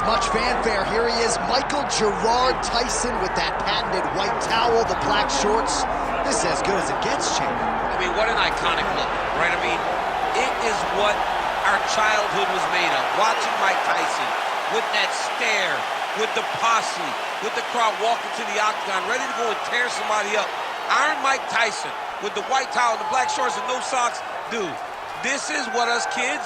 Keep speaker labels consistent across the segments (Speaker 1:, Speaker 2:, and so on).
Speaker 1: with much fanfare, here he is, Michael Gerard Tyson with that patented white towel, the black shorts. This is as good as it gets, champ.
Speaker 2: I mean, what an iconic look, right? I mean, it is what our childhood was made of. Watching Mike Tyson with that stare, with the posse, with the crowd walking to the octagon, ready to go and tear somebody up. Iron Mike Tyson with the white towel, the black shorts, and no socks. Dude, this is what us kids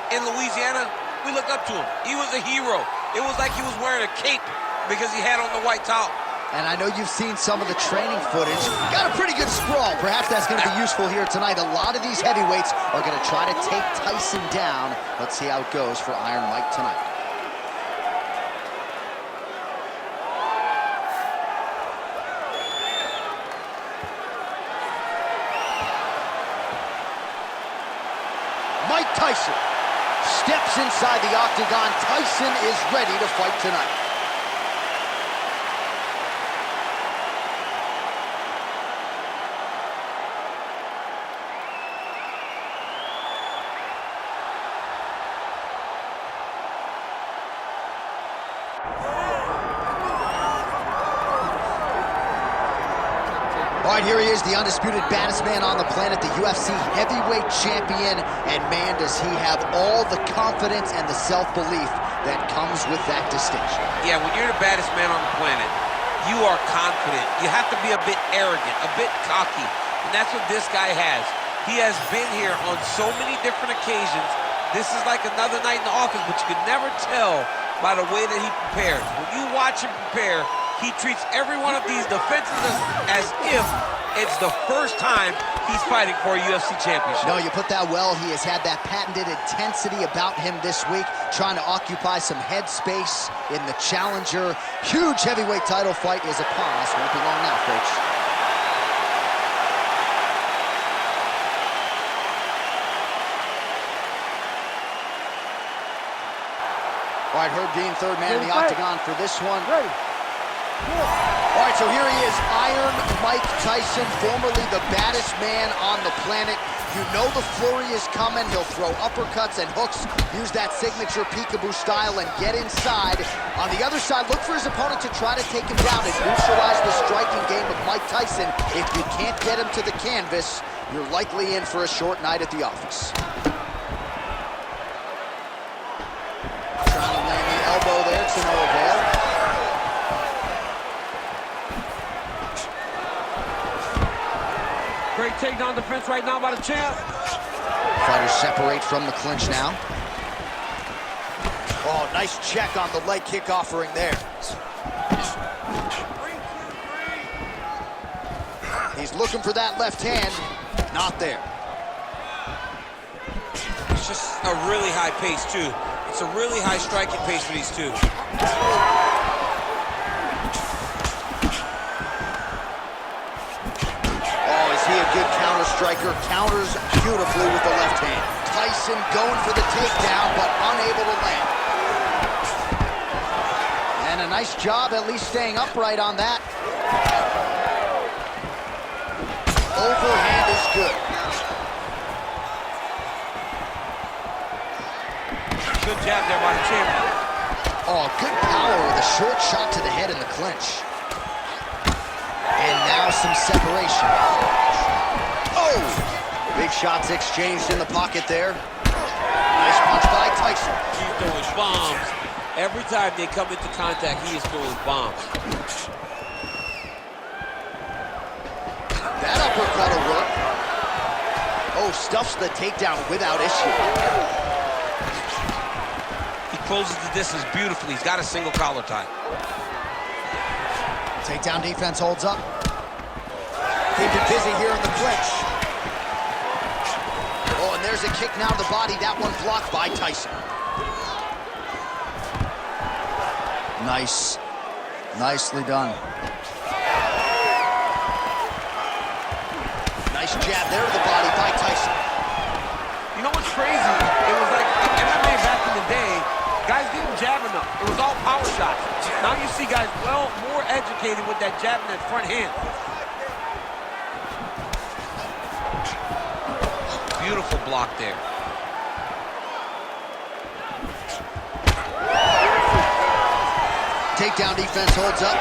Speaker 2: in Louisiana, we look up to him. He was a hero. It was like he was wearing a cape because he had on the white towel.
Speaker 1: And I know you've seen some of the training footage. Got a pretty good sprawl. Perhaps that's going to be useful here tonight. A lot of these heavyweights are going to try to take Tyson down. Let's see how it goes for Iron Mike tonight. Mike Tyson steps inside the octagon. Tyson is ready to fight tonight. All right, here he is, the undisputed baddest man on the planet, the UFC heavyweight champion. And man, does he have all the confidence and the self-belief that comes with that distinction.
Speaker 2: Yeah, when you're the baddest man on the planet, you are confident. You have to be a bit arrogant, a bit cocky. And that's what this guy has. He has been here on so many different occasions. This is like another night in the office, but you could never tell by the way that he prepares. When you watch him prepare, he treats every one of these defenses as if it's the first time he's fighting for a UFC championship.
Speaker 1: No, you put that well. He has had that patented intensity about him this week, trying to occupy some head space in the challenger. Huge heavyweight title fight is upon us. Won't be long now, folks. All right, Herb Dean, third man in the octagon for this one.
Speaker 3: Ready.
Speaker 1: All right, so here he is, Iron Mike Tyson, formerly the baddest man on the planet. You know the flurry is coming. He'll throw uppercuts and hooks, use that signature peekaboo style and get inside. On the other side, look for his opponent to try to take him down and neutralize the striking game of Mike Tyson. If you can't get him to the canvas, you're likely in for a short night at the office. Trying to land the elbow there to no avail.
Speaker 2: Great takedown defense right now by the champ.
Speaker 1: Fighters separate from the clinch now. Oh, nice check on the leg kick offering there. He's looking for that left hand. Not there.
Speaker 2: It's just a really high pace, too. It's a really high striking pace for these two.
Speaker 1: He a good counter striker, counters beautifully with the left hand. Tyson going for the takedown, but unable to land. And a nice job at least staying upright on that. Overhand is good.
Speaker 2: Good jab there by the champion.
Speaker 1: Oh, good power with a short shot to the head in the clinch. And now some separation. Oh! Big shots exchanged in the pocket there. Nice punch by Tyson.
Speaker 2: He's throwing bombs. Every time they come into contact, he is throwing bombs.
Speaker 1: That uppercut will work. Oh, stuffs the takedown without issue.
Speaker 2: He closes the distance beautifully. He's got a single collar tie.
Speaker 1: Takedown defense holds up. Keep it busy here in the clinch. Oh, and there's a kick now to the body. That one blocked by Tyson. Nice. Nicely done. Nice jab there to the body by Tyson.
Speaker 2: You know what's crazy? It was like MMA back in the day, guys didn't jab enough. It was all power shots. Now you see guys more educated with that jab and that front hand. Beautiful block there.
Speaker 1: Takedown defense holds up.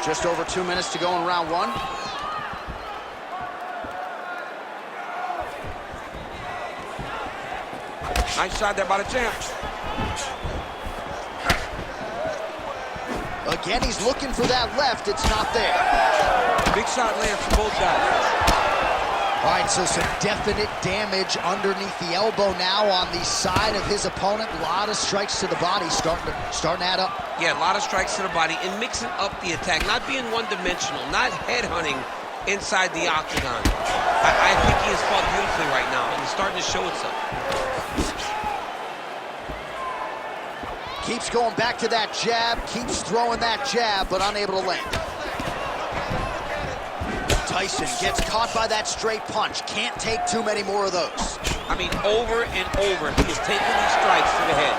Speaker 1: Just over 2 minutes to go in round one.
Speaker 2: Nice shot there by the champ.
Speaker 1: Again, he's looking for that left. It's not there.
Speaker 2: Big shot lands for both guys.
Speaker 1: All right, so some definite damage underneath the elbow now on the side of his opponent. A lot of strikes to the body starting to add up.
Speaker 2: Yeah, a lot of strikes to the body and mixing up the attack, not being one-dimensional, not headhunting inside the octagon. I think he has fought beautifully right now, and it's starting to show itself.
Speaker 1: Keeps going back to that jab, keeps throwing that jab, but unable to land. Tyson gets caught by that straight punch. Can't take too many more of those.
Speaker 2: I mean, over and over, he is taking these strikes to the head.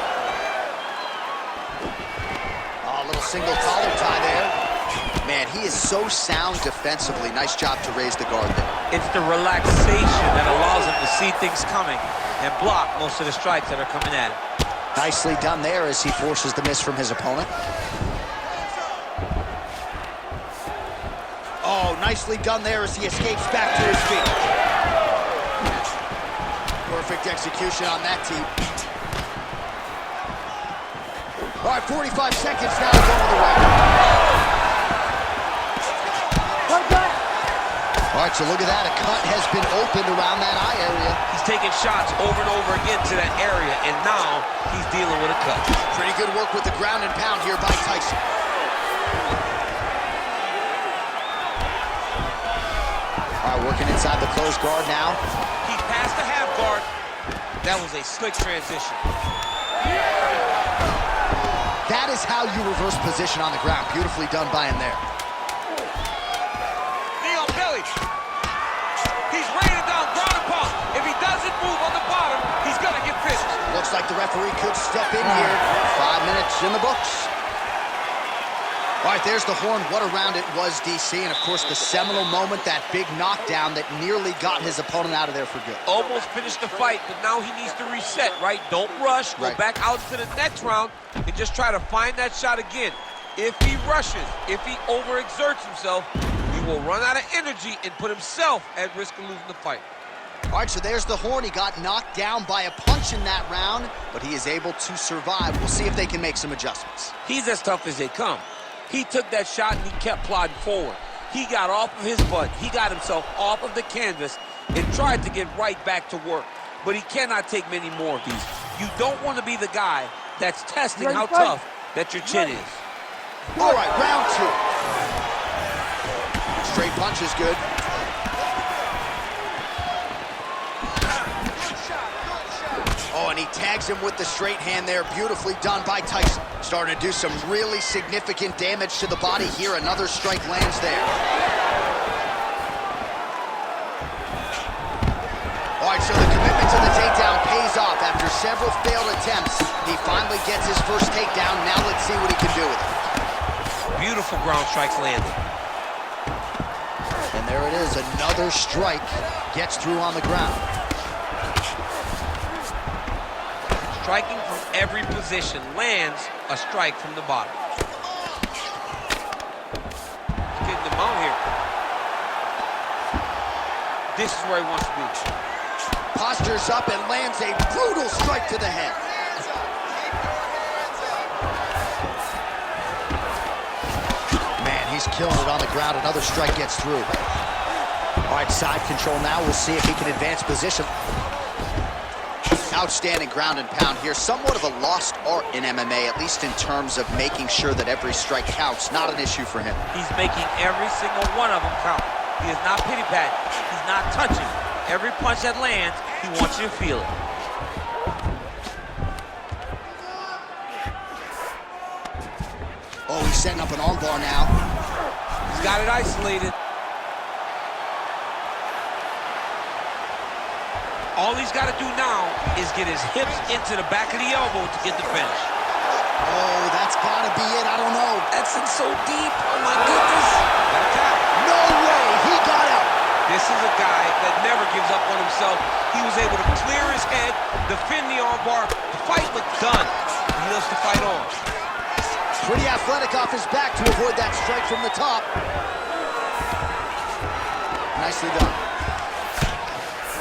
Speaker 1: Oh, a little single collar tie there. Man, he is so sound defensively. Nice job to raise the guard there.
Speaker 2: It's the relaxation that allows him to see things coming and block most of the strikes that are coming at him.
Speaker 1: Nicely done there as he forces the miss from his opponent. Oh, nicely done there as he escapes back to his feet. Perfect execution on that team. All right, 45 seconds now to go on the round. All right, so look at that. A cut has been opened around that eye area.
Speaker 2: He's taking shots over and over again to that area, and now he's dealing with a cut.
Speaker 1: Pretty good work with the ground and pound here by Tyson. All right, working inside the closed guard now.
Speaker 2: He passed the half guard. That was a slick transition.
Speaker 1: That is how you reverse position on the ground. Beautifully done by him there.
Speaker 2: Knee on belly. He's raining down ground and pound. If he doesn't move on the bottom, he's going to get finished.
Speaker 1: Looks like the referee could step in here. 5 minutes in the books. All right, there's the horn. What a round it was, DC. And, of course, the seminal moment, that big knockdown that nearly got his opponent out of there for good.
Speaker 2: Almost finished the fight, but now he needs to reset, right? Don't rush. Go back out to the next round and just try to find that shot again. If he rushes, if he overexerts himself, he will run out of energy and put himself at risk of losing the fight.
Speaker 1: All right, so there's the horn. He got knocked down by a punch in that round, but he is able to survive. We'll see if they can make some adjustments.
Speaker 2: He's as tough as they come. He took that shot and he kept plodding forward. He got off of his butt. He got himself off of the canvas and tried to get right back to work. But he cannot take many more of these. You don't want to be the guy that's testing how tough that your chin is.
Speaker 1: All right, round two. Straight punch is good. Oh, and he tags him with the straight hand there. Beautifully done by Tyson. Starting to do some really significant damage to the body here. Another strike lands there. All right, so the commitment to the takedown pays off. After several failed attempts, he finally gets his first takedown. Now let's see what he can do with it.
Speaker 2: Beautiful ground strikes landed.
Speaker 1: And there it is, another strike gets through on the ground.
Speaker 2: Striking from every position lands a strike from the bottom. He's getting the mount here. This is where he wants to be.
Speaker 1: Postures up and lands a brutal strike to the head. Man, he's killing it on the ground. Another strike gets through. All right, side control now. We'll see if he can advance position. Outstanding ground and pound here. Somewhat of a lost art in MMA, at least in terms of making sure that every strike counts. Not an issue for him.
Speaker 2: He's making every single one of them count. He is not pity-patting. He's not touching. Every punch that lands, he wants you to feel it.
Speaker 1: Oh, he's setting up an armbar now.
Speaker 2: He's got it isolated. All he's got to do now is get his hips into the back of the elbow to get the finish.
Speaker 1: Oh, that's got to be it. I don't know.
Speaker 2: That's in so deep. Oh, my goodness.
Speaker 1: No way. He got out.
Speaker 2: This is a guy that never gives up on himself. He was able to clear his head, defend the armbar. The fight looked done. He loves to fight on.
Speaker 1: Pretty athletic off his back to avoid that strike from the top. Nicely done.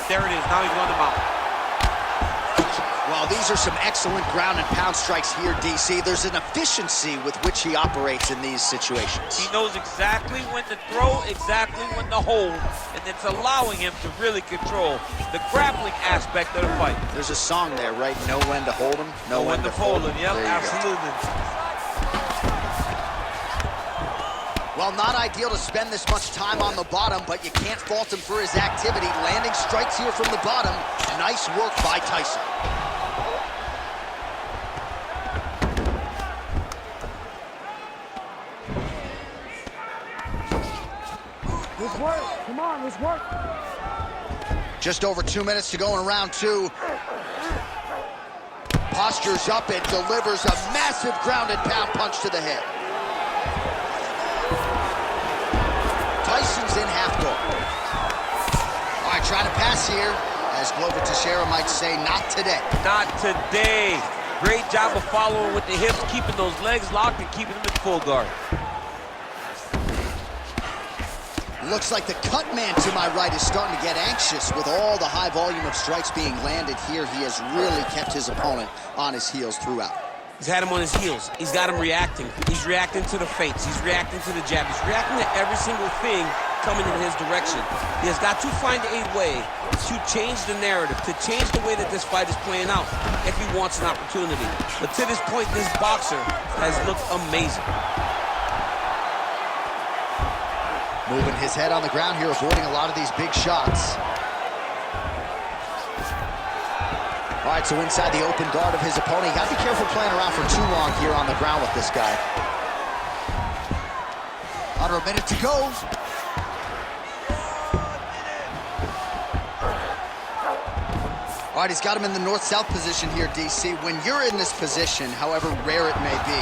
Speaker 2: There it is. Now he's on the mount.
Speaker 1: Well, these are some excellent ground and pound strikes here, DC. There's an efficiency with which he operates in these situations.
Speaker 2: He knows exactly when to throw, exactly when to hold, and it's allowing him to really control the grappling aspect of the fight.
Speaker 1: There's a song there, right? Know when to hold him, know when to fold him.
Speaker 2: Yep, absolutely.
Speaker 1: Well, not ideal to spend this much time on the bottom, but you can't fault him for his activity. Landing strikes here from the bottom. Nice work by Tyson.
Speaker 3: Let's work. Come on, let's work.
Speaker 1: Just over 2 minutes to go in round two. Postures up and delivers a massive ground and pound punch to the head. Tyson's in half guard. All right, trying to pass here. As Glover Teixeira might say, not today.
Speaker 2: Not today. Great job of following with the hips, keeping those legs locked and keeping them in full guard.
Speaker 1: Looks like the cut man to my right is starting to get anxious with all the high volume of strikes being landed here. He has really kept his opponent on his heels throughout.
Speaker 2: He's had him on his heels. He's got him reacting. He's reacting to the feints. He's reacting to the jab. He's reacting to every single thing coming in his direction. He has got to find a way to change the narrative, to change the way that this fight is playing out if he wants an opportunity. But to this point, this boxer has looked amazing.
Speaker 1: Moving his head on the ground here, avoiding a lot of these big shots. All right, so inside the open guard of his opponent. You gotta be careful playing around for too long here on the ground with this guy. Under a minute to go. All right, he's got him in the north-south position here, DC. When you're in this position, however rare it may be,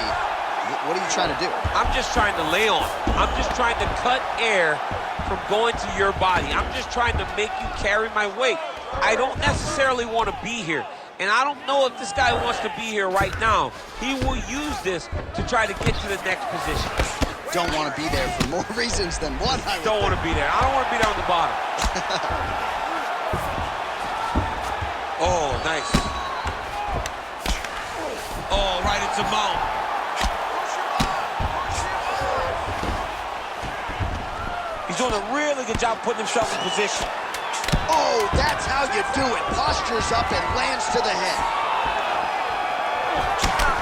Speaker 1: what are you trying to do?
Speaker 2: I'm just trying to lay on. I'm just trying to cut air from going to your body. I'm just trying to make you carry my weight. I don't necessarily want to be here. And I don't know if this guy wants to be here right now. He will use this to try to get to the next position.
Speaker 1: Don't want to be there for more reasons than one.
Speaker 2: Don't want to be there. I don't want to be there on the bottom. Oh, nice. Oh, right into mount. He's doing a really good job putting himself in position.
Speaker 1: Oh, that's how you do it. Postures up and lands to the head.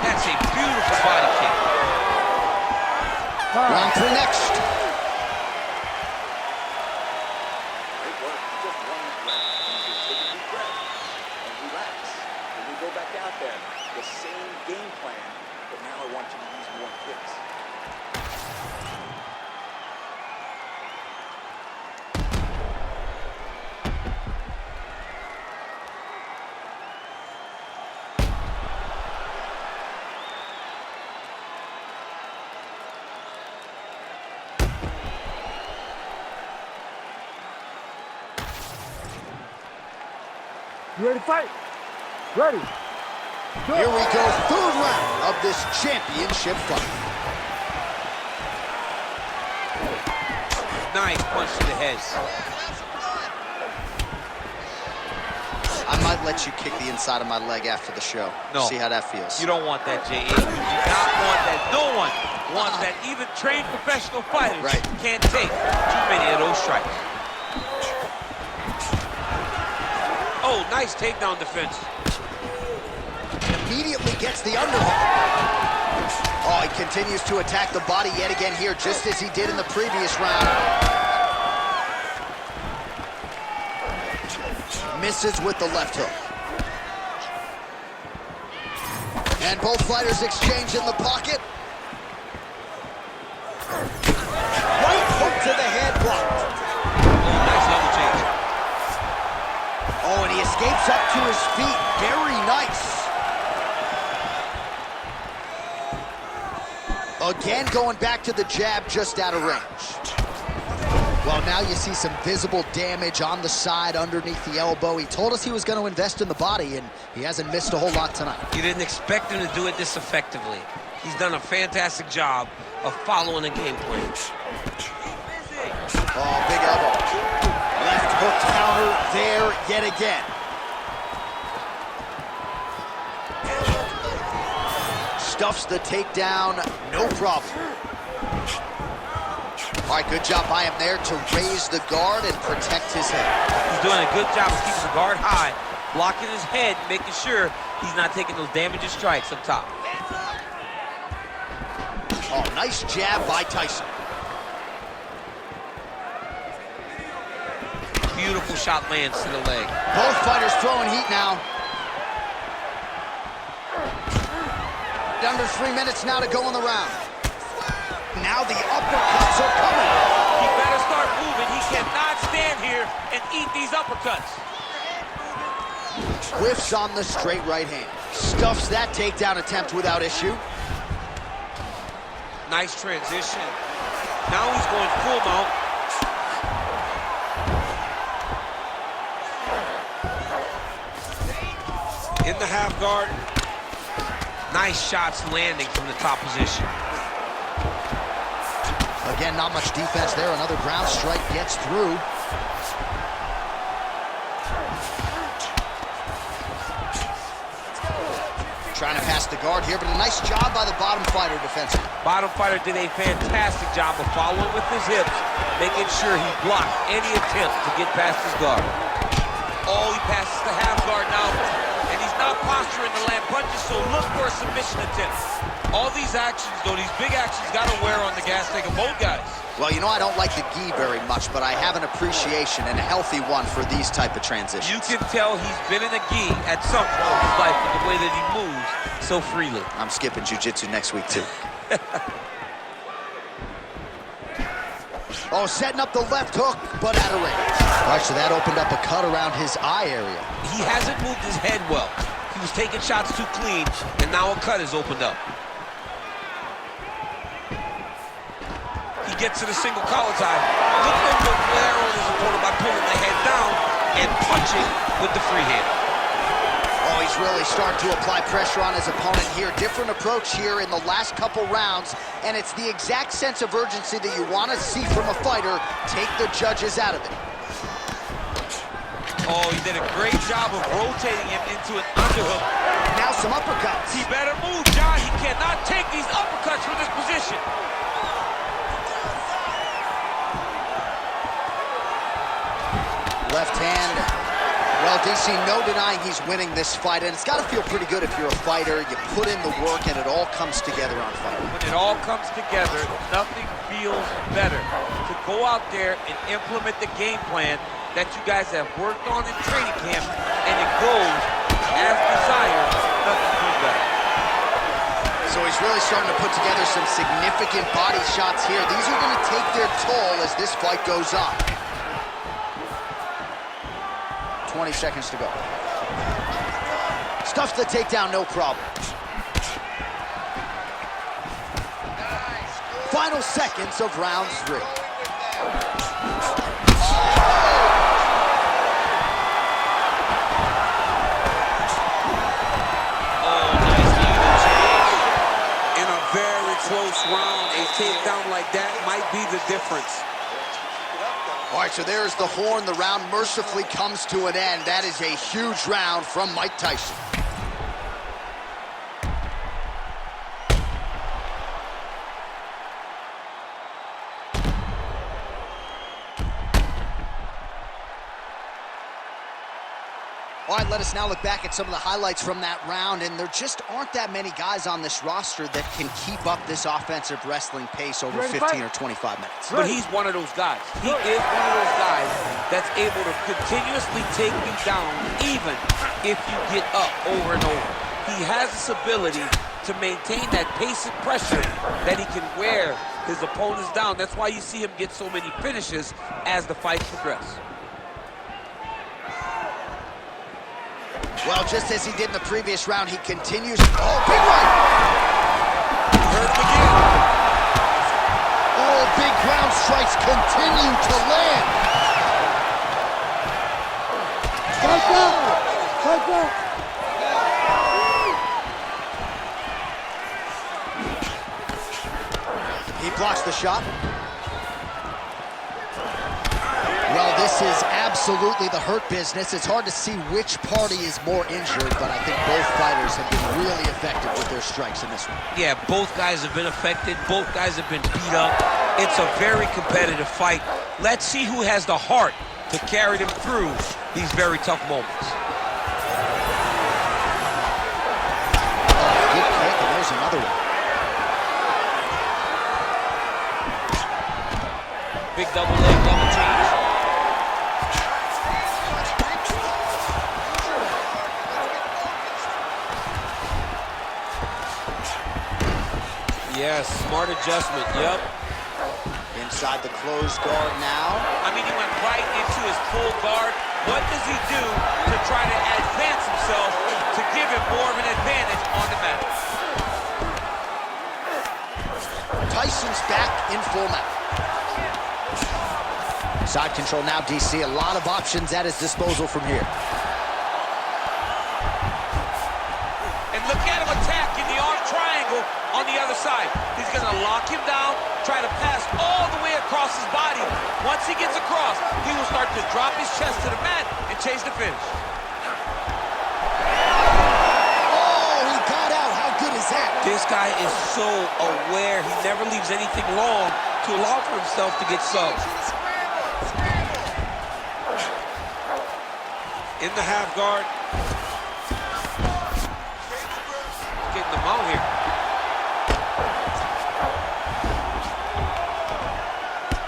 Speaker 2: That's a beautiful body kick.
Speaker 1: Round three next.
Speaker 4: Great work. You just won that round. You just take a deep breath and relax. When we go back out there, the same game plan, but now I want you to use more kicks.
Speaker 3: You ready to fight? Ready. Go.
Speaker 1: Here we go, third round of this championship fight.
Speaker 2: Nice punch to the head.
Speaker 1: I might let you kick the inside of my leg after the show.
Speaker 2: No.
Speaker 1: See how that feels.
Speaker 2: You don't want that, J.A. You do not want that. No one wants that. Even trained professional fighters can't take too many of those strikes. Oh, nice takedown defense.
Speaker 1: Immediately gets the underhook. Oh, he continues to attack the body yet again here, just as he did in the previous round. Misses with the left hook. And both fighters exchange in the pocket. Right hook to the head, blocked.
Speaker 2: Oh, nice level change.
Speaker 1: Oh, and he escapes up to his feet. Very nice. Again, going back to the jab just out of range. Well, now you see some visible damage on the side underneath the elbow. He told us he was going to invest in the body, and he hasn't missed a whole lot tonight.
Speaker 2: You didn't expect him to do it this effectively. He's done a fantastic job of following the game plan.
Speaker 1: Oh, big elbow. Left hook counter there yet again. Stuffs the takedown, no problem. All right, good job by him there to raise the guard and protect his head.
Speaker 2: He's doing a good job of keeping the guard high, blocking his head, making sure he's not taking those damaging strikes up top.
Speaker 1: Oh, nice jab by Tyson.
Speaker 2: Beautiful shot lands to the leg.
Speaker 1: Both fighters throwing heat now. Under 3 minutes now to go in the round. Now the uppercuts are coming.
Speaker 2: He better start moving. He cannot stand here and eat these uppercuts.
Speaker 1: Whiffs on the straight right hand. Stuffs that takedown attempt without issue.
Speaker 2: Nice transition. Now he's going full mount. In the half guard. Nice shots landing from the top position.
Speaker 1: Again, not much defense there. Another ground strike gets through. Trying to pass the guard here, but a nice job by the bottom fighter defensively.
Speaker 2: Bottom fighter did a fantastic job of following with his hips, making sure he blocked any attempt to get past his guard. Oh, he passes the half guard now, and he's not posturing to land punches, so look for a submission attempt. All these actions, though, these big actions, got to wear on the gas tank of both guys.
Speaker 1: Well, you know, I don't like the gi very much, but I have an appreciation and a healthy one for these type of transitions.
Speaker 2: You can tell he's been in a gi at some point in his life with the way that he moves so freely.
Speaker 1: I'm skipping jiu-jitsu next week, too. Oh, setting up the left hook, but out of range. All right, so that opened up a cut around his eye area.
Speaker 2: He hasn't moved his head well. He was taking shots too clean, and now a cut has opened up. He gets to the single collar tie. Look at him go flare on his opponent by pulling the head down and punching with the free hand.
Speaker 1: Oh, he's really starting to apply pressure on his opponent here. Different approach here in the last couple rounds, and it's the exact sense of urgency that you want to see from a fighter. Take the judges out of it.
Speaker 2: Oh, he did a great job of rotating him into an underhook.
Speaker 1: Now some uppercuts.
Speaker 2: He better move, John. He cannot take these uppercuts from this position.
Speaker 1: Left hand. Well, DC, no denying he's winning this fight, and it's got to feel pretty good if you're a fighter. You put in the work, and it all comes together on fight.
Speaker 2: When it all comes together, nothing feels better. To go out there and implement the game plan that you guys have worked on in training camp, and it goes as desired, nothing feels better.
Speaker 1: So he's really starting to put together some significant body shots here. These are going to take their toll as this fight goes on. 20 seconds to go. Stuffs the takedown, no problem. Final seconds of round 3.
Speaker 2: In a very close round, a takedown like that might be the difference.
Speaker 1: All right, so there's the horn. The round mercifully comes to an end. That is a huge round from Mike Tyson. All right, let us now look back at some of the highlights from that round, and there just aren't that many guys on this roster that can keep up this offensive wrestling pace over 15 or 25 minutes.
Speaker 2: But he's one of those guys. He is one of those guys that's able to continuously take you down even if you get up over and over. He has this ability to maintain that pace and pressure that he can wear his opponents down. That's why you see him get so many finishes as the fights progress.
Speaker 1: Well, just as he did in the previous round, he continues. Oh, big right!
Speaker 2: He hurt him again.
Speaker 1: Oh, big ground strikes continue to land.
Speaker 3: Strike out! Strike out!
Speaker 1: He blocks the shot. Well, this is absolutely the hurt business. It's hard to see which party is more injured, but I think both fighters have been really effective with their strikes in this one.
Speaker 2: Yeah, both guys have been affected. Both guys have been beat up. It's a very competitive fight. Let's see who has the heart to carry them through these very tough moments.
Speaker 1: Good kick, and there's another one.
Speaker 2: Big double leg, double change. Yes, smart adjustment, yep.
Speaker 1: Inside the closed guard now.
Speaker 2: I mean, he went right into his full guard. What does he do to try to advance himself to give him more of an advantage on the mat?
Speaker 1: Tyson's back in full mount. Side control now, DC. A lot of options at his disposal from here.
Speaker 2: And look at him attack in the arm triangle on the other side. He's going to lock him down, try to pass all the way across his body. Once he gets across, he will start to drop his chest to the mat and chase the finish.
Speaker 1: Oh, he got out. How good is that?
Speaker 2: This guy is so aware. He never leaves anything long to allow for himself to get subbed. In the half guard. Getting the mount here.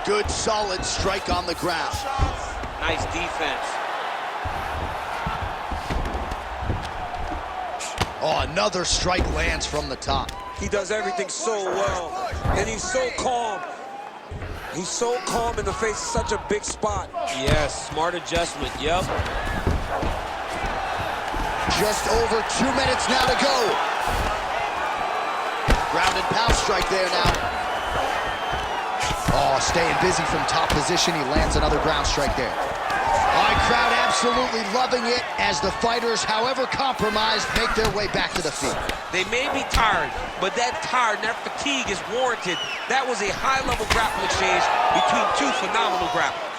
Speaker 1: Good, solid strike on the ground.
Speaker 2: Nice defense.
Speaker 1: Oh, another strike lands from the top.
Speaker 2: He does everything so well, and he's so calm. He's so calm in the face of such a big spot. Yes, smart adjustment, yep.
Speaker 1: Just over 2 minutes now to go. Ground and pound strike there now. Oh, staying busy from top position. He lands another ground strike there. All right, crowd absolutely loving it as the fighters, however compromised, make their way back to the feet.
Speaker 2: They may be tired, but that tired, that fatigue is warranted. That was a high-level grappling exchange between two phenomenal grapplers.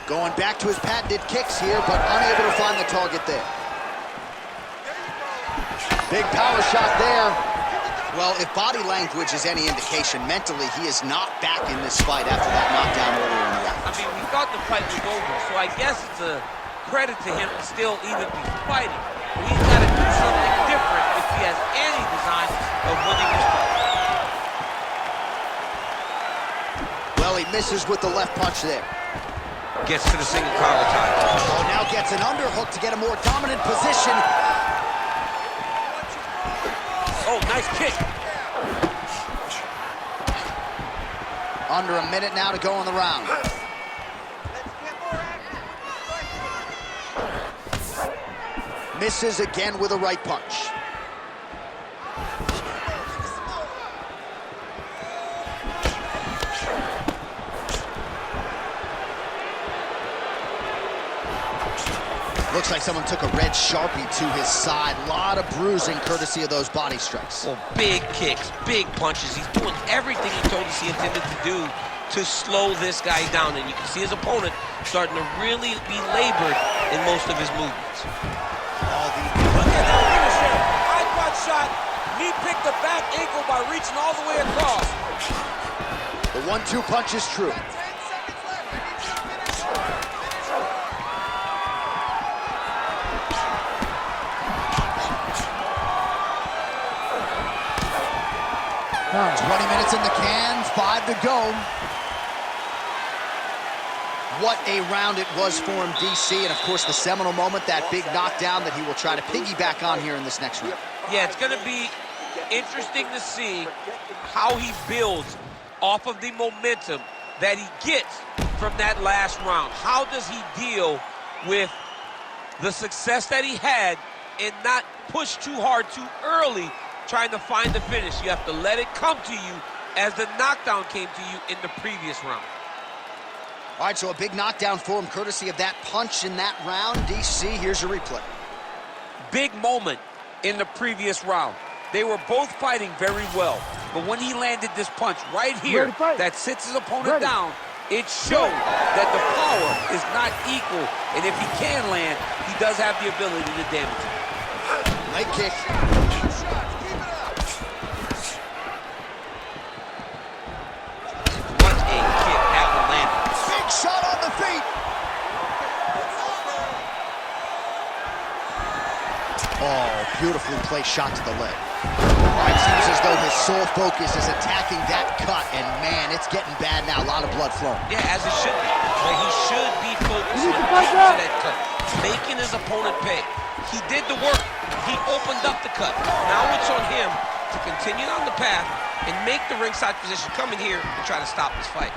Speaker 1: Going back to his patented kicks here, but unable to find the target there. Big power shot there. Well, if body language is any indication, mentally he is not back in this fight after that knockdown earlier in the round.
Speaker 2: I mean, we thought the fight was over, so I guess it's a credit to him to still even be fighting. But he's got to do something different if he has any design of winning this fight.
Speaker 1: Well, he misses with the left punch there.
Speaker 2: Gets to the single collar tie.
Speaker 1: Oh, now gets an underhook to get a more dominant position.
Speaker 2: Oh, nice kick.
Speaker 1: Under a minute now to go in the round. Misses again with a right punch. Looks like someone took a red Sharpie to his side. A lot of bruising courtesy of those body strikes.
Speaker 2: Well, big kicks, big punches. He's doing everything he told us he intended to do to slow this guy down. And you can see his opponent starting to really be labored in most of his movements. Look at that finisher. High punch shot. He picked the back ankle by reaching all the way across.
Speaker 1: The 1-2 punch is true.
Speaker 3: Now,
Speaker 1: 20 minutes in the can, 5 to go. What a round it was for him, DC, and of course the seminal moment, that big knockdown that he will try to piggyback on here in this next round.
Speaker 2: Yeah, it's going to be interesting to see how he builds off of the momentum that he gets from that last round. How does he deal with the success that he had and not push too hard too early trying to find the finish. You have to let it come to you as the knockdown came to you in the previous round.
Speaker 1: All right, so a big knockdown for him, courtesy of that punch in that round. DC, here's your replay.
Speaker 2: Big moment in the previous round. They were both fighting very well, but when he landed this punch right here that sits his opponent down, it showed that the power is not equal, and if he can land, he does have the ability to damage him.
Speaker 1: Leg kick.
Speaker 2: What a kick that one landed.
Speaker 1: Big shot on the feet. Oh, beautifully placed shot to the leg. All right, seems as though his sole focus is attacking that cut, and man, it's getting bad now. A lot of blood flowing.
Speaker 2: Yeah, as it should be. But he should be focused on getting to that cut, making his opponent pay. He did the work. He opened up the cut. Now it's on him to continue on the path and make the ringside position, come in here and try to stop this fight.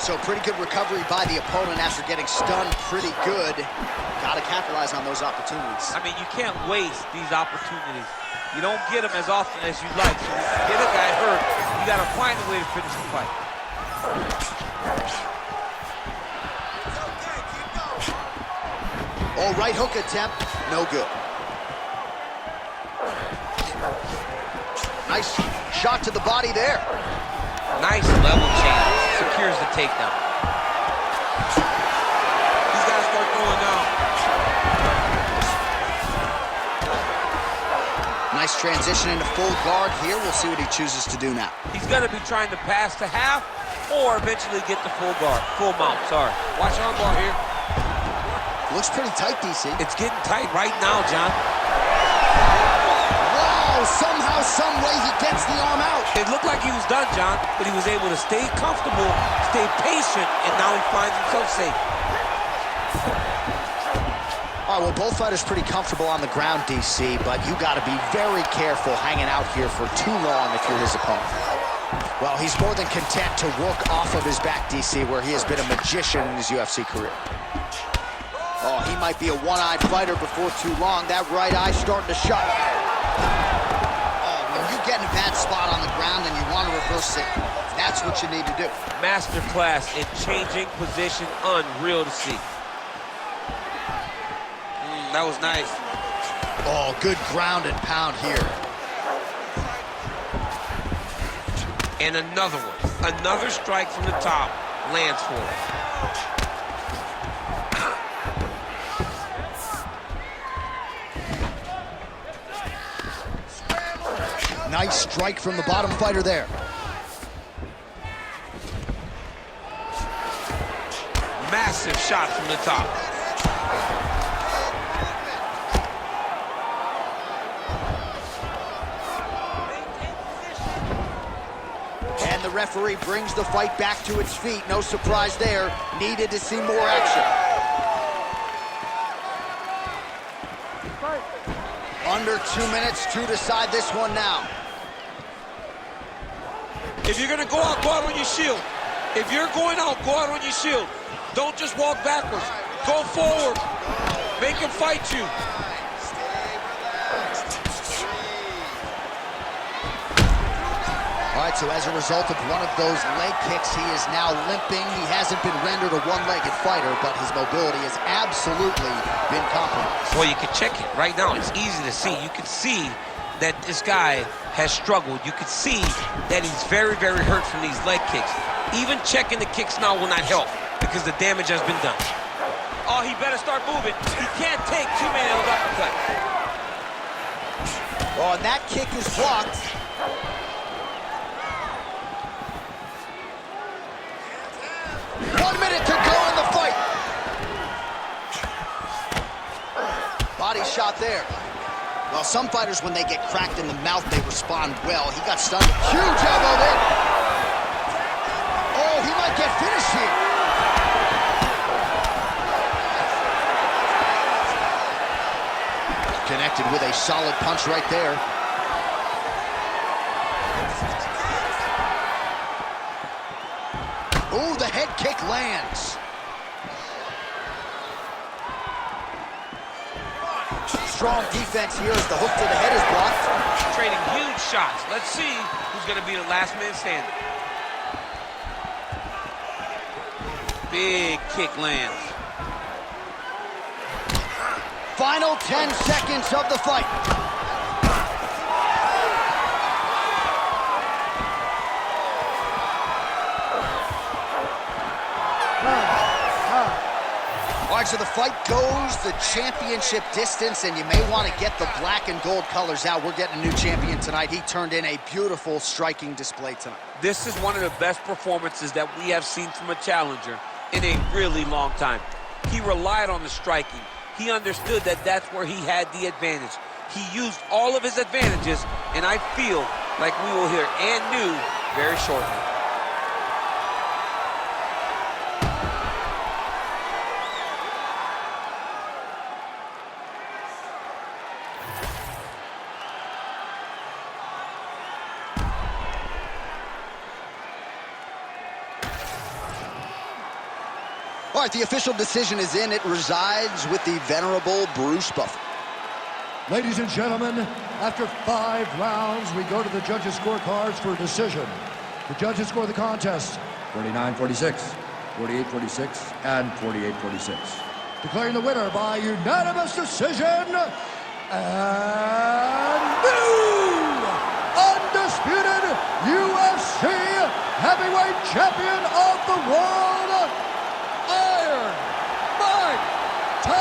Speaker 1: So pretty good recovery by the opponent after getting stunned pretty good. Got to capitalize on those opportunities.
Speaker 2: I mean, you can't waste these opportunities. You don't get them as often as you'd like. So if you get a guy hurt, you got to find a way to finish the fight.
Speaker 1: Oh, right hook attempt, no good. Nice shot to the body there.
Speaker 2: Nice level change. Secures the takedown. He's got to start going now.
Speaker 1: Nice transition into full guard here. We'll see what he chooses to do now.
Speaker 2: He's going to be trying to pass to half or eventually get the full guard. Full mount, sorry. Watch armbar here.
Speaker 1: Looks pretty tight, DC.
Speaker 2: It's getting tight right now, John.
Speaker 1: Wow, somehow, some way he gets the arm out.
Speaker 2: It looked like he was done, John, but he was able to stay comfortable, stay patient, and now he finds himself safe.
Speaker 1: All right, well, both fighters pretty comfortable on the ground, DC, but you got to be very careful hanging out here for too long if you're his opponent. Well, he's more than content to work off of his back, DC, where he has been a magician in his UFC career. Oh, he might be a one-eyed fighter before too long. That right eye starting to shut. When you get in a bad spot on the ground and you want to reverse it, that's what you need to do.
Speaker 2: Masterclass in changing position, unreal to see. That was nice.
Speaker 1: Oh, good ground and pound here.
Speaker 2: And another one. Another strike from the top lands for him.
Speaker 1: Nice strike from the bottom fighter there.
Speaker 2: Massive shot from the top.
Speaker 1: And the referee brings the fight back to its feet. No surprise there. Needed to see more action. Under 2 minutes to decide this one now.
Speaker 2: If you're going to go out on your shield. If you're going out, go out on your shield. Don't just walk backwards. Go forward. Make him fight you.
Speaker 1: All right, so as a result of one of those leg kicks, he is now limping. He hasn't been rendered a one-legged fighter, but his mobility has absolutely been compromised.
Speaker 2: Well, you can check it right now. It's easy to see. You can see that this guy has struggled. You can see that he's very, very hurt from these leg kicks. Even checking the kicks now will not help because the damage has been done. Oh, he better start moving. He can't take two-man uppercut.
Speaker 1: Oh, and that kick is blocked. To go in the fight. Body shot there. Well, some fighters, when they get cracked in the mouth, they respond well. He got stunned. Huge elbow there. Oh, he might get finished here. Connected with a solid punch right there. kick lands. Strong defense here as the hook to the head is blocked.
Speaker 2: Trading huge shots. Let's see who's going to be the last man standing. Big kick lands.
Speaker 1: Final 10 seconds of the fight. All right, so the fight goes the championship distance, and you may want to get the black and gold colors out. We're getting a new champion tonight. He turned in a beautiful striking display tonight.
Speaker 2: This is one of the best performances that we have seen from a challenger in a really long time. He relied on the striking. He understood that that's where he had the advantage. He used all of his advantages, and I feel like we will hear and new very shortly.
Speaker 1: All right, the official decision is in. It resides with the venerable Bruce Buffer.
Speaker 3: Ladies and gentlemen, after 5 rounds, we go to the judges' scorecards for a decision. The judges score the contest 49-46, 48-46, and 48-46. Declaring the winner by unanimous decision, and new undisputed UFC heavyweight champion of the world,